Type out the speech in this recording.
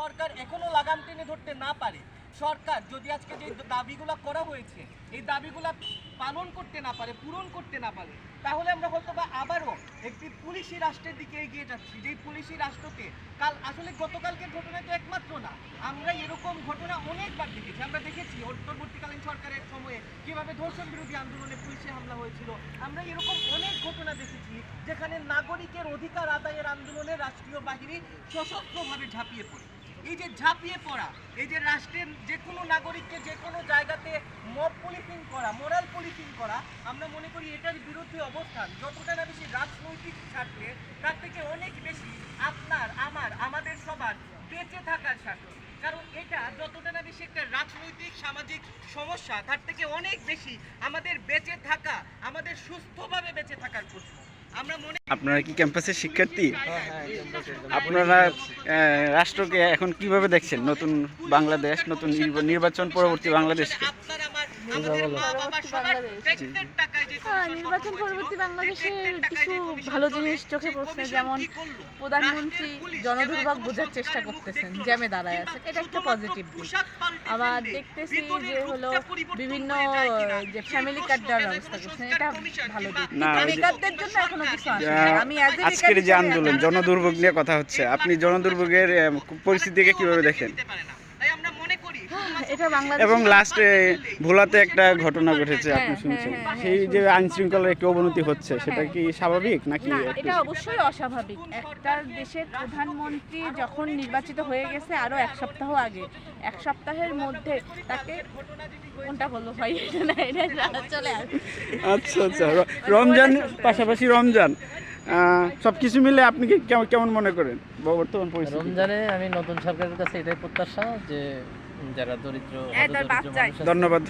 সরকার এখনো লাগাম টেনে ধরতে না পারে, সরকার যদি আজকে যে দাবিগুলো করা হয়েছে এই দাবিগুলো পালন করতে না পারে, পূরণ করতে না পারে, তাহলে আমরা হয়তো বা আবারও একটি পুলিশি রাষ্ট্রের দিকে এগিয়ে যাচ্ছি। যেই পুলিশি রাষ্ট্রকে আসলে গতকালকের ঘটনা তো একমাত্র না, আমরা এরকম ঘটনা অনেকবার দেখেছি। আমরা দেখেছি অন্তর্বর্তীকালীন সরকারের সময়ে কিভাবে ধর্ষণ বিরোধী আন্দোলনে পুলিশে হামলা হয়েছিল। আমরা এরকম অনেক ঘটনা দেখেছি যেখানে নাগরিকের অধিকার আদায়ের আন্দোলনে রাষ্ট্রীয় বাহিনী সশস্ত্রভাবে ঝাঁপিয়ে পড়ে। এই যে ঝাঁপিয়ে পড়া, এই যে রাষ্ট্রের যে কোনো নাগরিককে যে কোনো জায়গাতে মব পুলিশিং করা, মোরাল পুলিশিং করা, আমরা মনে করি এটার বিরুদ্ধে অবস্থান যতটা না বেশি রাজনৈতিক স্বার্থে, তার থেকে অনেক বেশি আপনার আমাদের সবার বেঁচে থাকার স্বার্থে। কারণ এটা যতটা না বেশি একটা রাজনৈতিক সামাজিক সমস্যা, তার থেকে অনেক বেশি আমাদের বেঁচে থাকা, আমাদের সুস্থভাবে বেঁচে থাকার প্রশ্ন। আপনারা কি ক্যাম্পাসের শিক্ষার্থী? আপনারা রাষ্ট্রকে এখন কিভাবে দেখছেন? নতুন বাংলাদেশ, নতুন নির্বাচন পরবর্তী বাংলাদেশকে নির্বাচন পরবর্তী বাংলাদেশের কিছু ভালো জিনিস চোখে পড়ছে, যেমন প্রধানমন্ত্রী জনদুর্ভোগ বোঝার চেষ্টা করতেছেন, জ্যামে দাঁড়ায় আছেন, এটা একটা পজিটিভ দিক। আবার দেখতেছি যে হলো বিভিন্ন যে ফ্যামিলি কার্ড দেওয়ার ব্যবস্থা করছেন, এটা ভালো দিক। বেকারদের জন্য এখনো কিছু আসেনি। আমি আজকের যে আন্দোলন জনদুর্ভোগ নিয়ে কথা হচ্ছে, আপনি জনদুর্ভোগের পরিস্থিতিকে কিভাবে দেখেন? এবং লাস্টে ভোলাতে একটা ঘটনা ঘটেছে, আপনি শুনছেন, সেই যে আইন শৃঙ্খলার একটু অবনতি হচ্ছে, সেটা কি স্বাভাবিক নাকি? এটা অবশ্যই অস্বাভাবিক। একটা দেশের প্রধানমন্ত্রী যখন নির্বাচিত হয়ে গেছে আরো এক সপ্তাহ আগে, এক সপ্তাহের মধ্যে তাকে কোনটা বলবো ভাই, এটা চলে আসে। আচ্ছা আচ্ছা, রমজান পাশাপাশি রমজান সবকিছু মিলে আপনি কি কেমন মনে করেন বর্তমান পরিস্থিতি? রমজানে আমি নতুন সরকারের কাছে এটাই প্রত্যাশা যে যারা দরিদ্র, ধন্যবাদ।